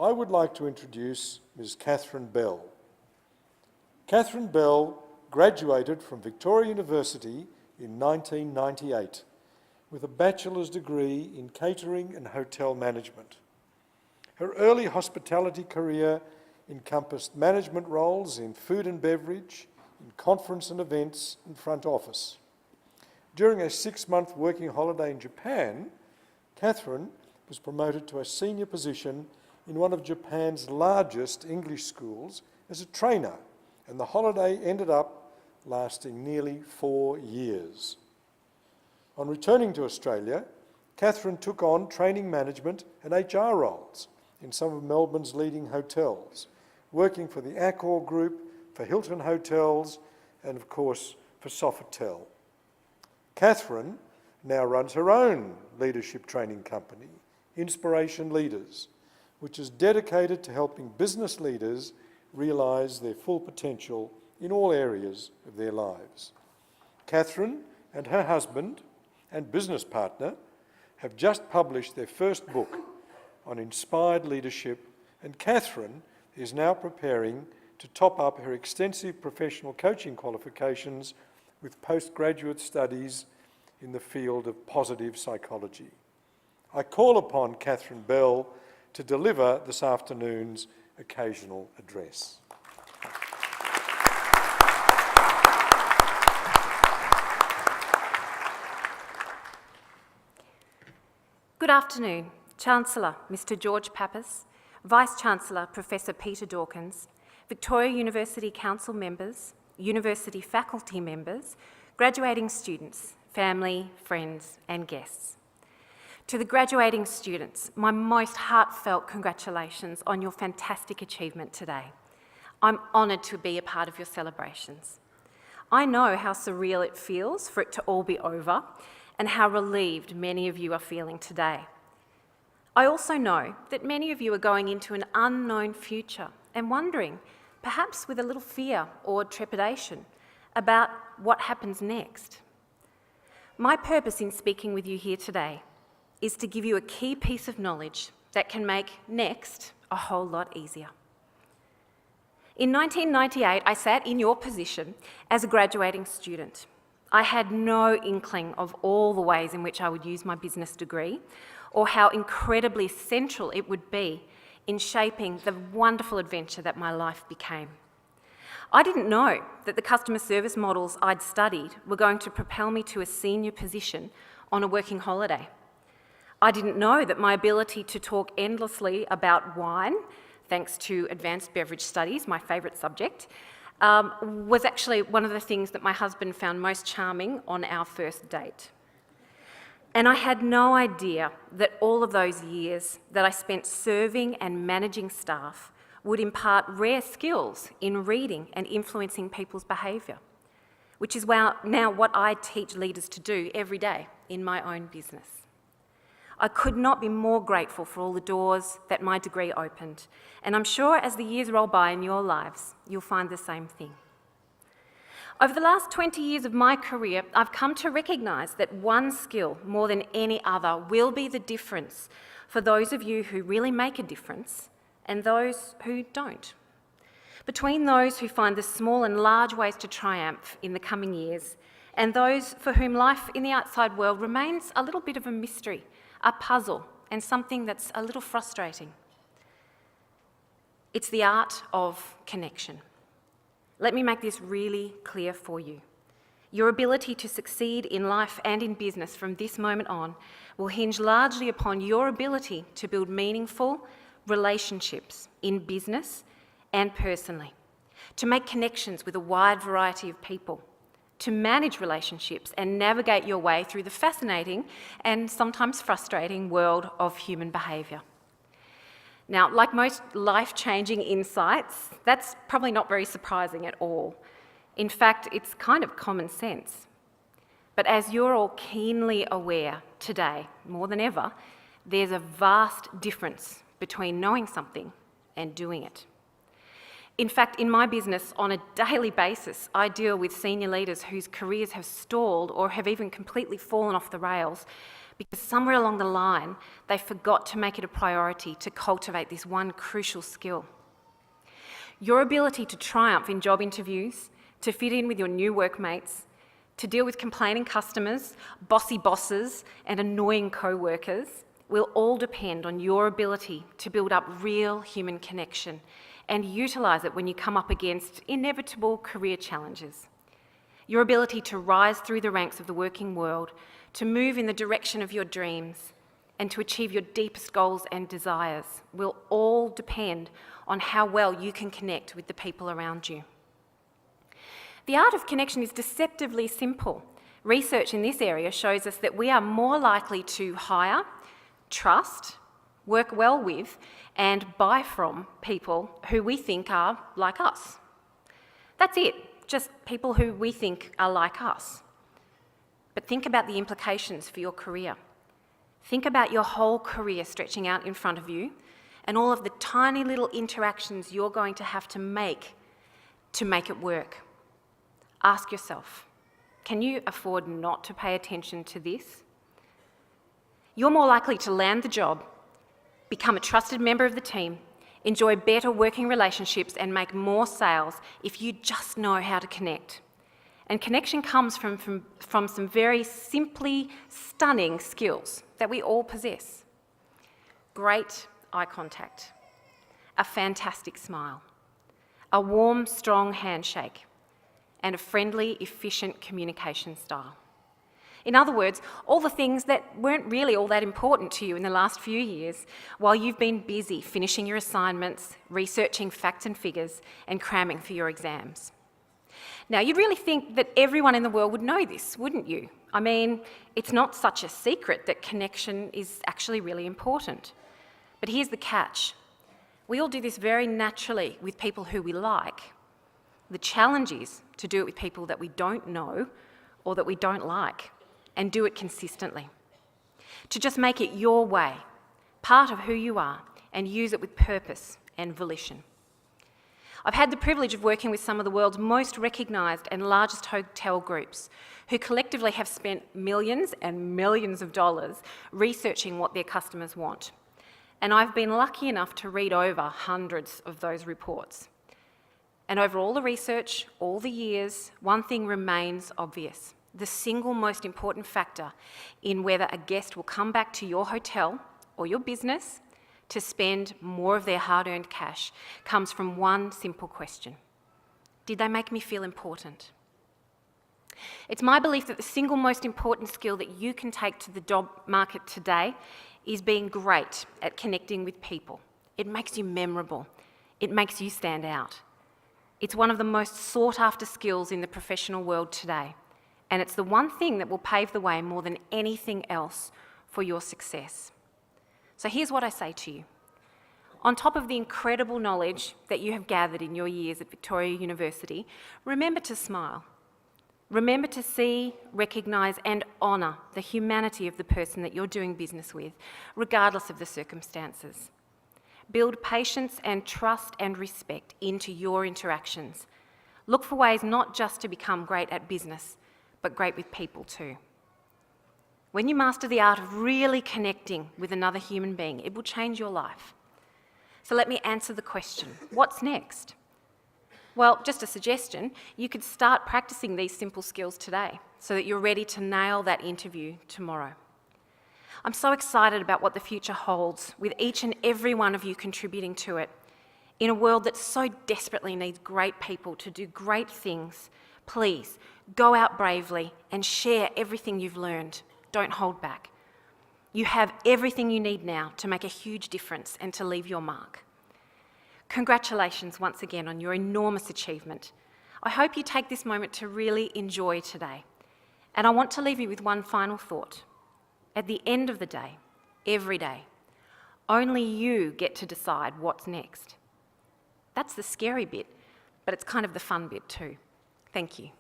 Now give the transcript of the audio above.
I would like to introduce Ms. Catherine Bell. Catherine Bell graduated from Victoria University in 1998 with a bachelor's degree in catering and hotel management. Her early hospitality career encompassed management roles in food and beverage, in conference and events, and front office. During a 6-month working holiday in Japan, Catherine was promoted to a senior position in one of Japan's largest English schools as a trainer, and the holiday ended up lasting nearly 4 years. On returning to Australia, Catherine took on training management and HR roles in some of Melbourne's leading hotels, working for the Accor Group, for Hilton Hotels, and of course for Sofitel. Catherine now runs her own leadership training company, Inspiration Leaders, which is dedicated to helping business leaders realise their full potential in all areas of their lives. Catherine and her husband and business partner have just published their first book on inspired leadership, and Catherine is now preparing to top up her extensive professional coaching qualifications with postgraduate studies in the field of positive psychology. I call upon Catherine Bell to deliver this afternoon's occasional address. Good afternoon, Chancellor Mr. George Pappas, Vice-Chancellor Professor Peter Dawkins, Victoria University Council members, university faculty members, graduating students, family, friends and guests. To the graduating students, my most heartfelt congratulations on your fantastic achievement today. I'm honoured to be a part of your celebrations. I know how surreal it feels for it to all be over and how relieved many of you are feeling today. I also know that many of you are going into an unknown future and wondering, perhaps with a little fear or trepidation, about what happens next. My purpose in speaking with you here today is to give you a key piece of knowledge that can make next a whole lot easier. In 1998, I sat in your position as a graduating student. I had no inkling of all the ways in which I would use my business degree or how incredibly central it would be in shaping the wonderful adventure that my life became. I didn't know that the customer service models I'd studied were going to propel me to a senior position on a working holiday. I didn't know that my ability to talk endlessly about wine, thanks to advanced beverage studies, my favourite subject, was actually one of the things that my husband found most charming on our first date. And I had no idea that all of those years that I spent serving and managing staff would impart rare skills in reading and influencing people's behaviour, which is now what I teach leaders to do every day in my own business. I could not be more grateful for all the doors that my degree opened, and I'm sure as the years roll by in your lives, you'll find the same thing. Over the last 20 years of my career, I've come to recognise that one skill, more than any other, will be the difference for those of you who really make a difference and those who don't. Between those who find the small and large ways to triumph in the coming years and those for whom life in the outside world remains a little bit of a mystery, a puzzle, and something that's a little frustrating. It's the art of connection. Let me make this really clear for you. Your ability to succeed in life and in business from this moment on will hinge largely upon your ability to build meaningful relationships in business and personally, to make connections with a wide variety of people, to manage relationships and navigate your way through the fascinating and sometimes frustrating world of human behaviour. Now, like most life-changing insights, that's probably not very surprising at all. In fact, it's kind of common sense. But as you're all keenly aware today, more than ever, there's a vast difference between knowing something and doing it. In fact, in my business, on a daily basis, I deal with senior leaders whose careers have stalled or have even completely fallen off the rails because somewhere along the line, they forgot to make it a priority to cultivate this one crucial skill. Your ability to triumph in job interviews, to fit in with your new workmates, to deal with complaining customers, bossy bosses, and annoying co-workers will all depend on your ability to build up real human connection and utilise it when you come up against inevitable career challenges. Your ability to rise through the ranks of the working world, to move in the direction of your dreams, and to achieve your deepest goals and desires will all depend on how well you can connect with the people around you. The art of connection is deceptively simple. Research in this area shows us that we are more likely to hire, trust, work well with, and buy from people who we think are like us. That's it, just people who we think are like us. But think about the implications for your career. Think about your whole career stretching out in front of you and all of the tiny little interactions you're going to have to make it work. Ask yourself, can you afford not to pay attention to this? You're more likely to land the job, become a trusted member of the team, enjoy better working relationships, and make more sales if you just know how to connect. And connection comes from some very simply stunning skills that we all possess. Great eye contact, a fantastic smile, a warm, strong handshake, and a friendly, efficient communication style. In other words, all the things that weren't really all that important to you in the last few years while you've been busy finishing your assignments, researching facts and figures, and cramming for your exams. Now, you'd really think that everyone in the world would know this, wouldn't you? I mean, it's not such a secret that connection is actually really important. But here's the catch. We all do this very naturally with people who we like. The challenge is to do it with people that we don't know or that we don't like, and do it consistently. To just make it your way, part of who you are, and use it with purpose and volition. I've had the privilege of working with some of the world's most recognised and largest hotel groups who collectively have spent millions and millions of dollars researching what their customers want. And I've been lucky enough to read over hundreds of those reports. And over all the research, all the years, one thing remains obvious. The single most important factor in whether a guest will come back to your hotel or your business to spend more of their hard-earned cash comes from one simple question. Did they make me feel important? It's my belief that the single most important skill that you can take to the job market today is being great at connecting with people. It makes you memorable. It makes you stand out. It's one of the most sought-after skills in the professional world today, and it's the one thing that will pave the way more than anything else for your success. So here's what I say to you. On top of the incredible knowledge that you have gathered in your years at Victoria University, remember to smile. Remember to see, recognise and honour the humanity of the person that you're doing business with, regardless of the circumstances. Build patience and trust and respect into your interactions. Look for ways not just to become great at business, but great with people too. When you master the art of really connecting with another human being, it will change your life. So let me answer the question, what's next? Well, just a suggestion, you could start practicing these simple skills today so that you're ready to nail that interview tomorrow. I'm so excited about what the future holds with each and every one of you contributing to it. In a world that so desperately needs great people to do great things, please go out bravely and share everything you've learned. Don't hold back. You have everything you need now to make a huge difference and to leave your mark. Congratulations once again on your enormous achievement. I hope you take this moment to really enjoy today. And I want to leave you with one final thought. At the end of the day, every day, only you get to decide what's next. That's the scary bit, but it's kind of the fun bit too. Thank you.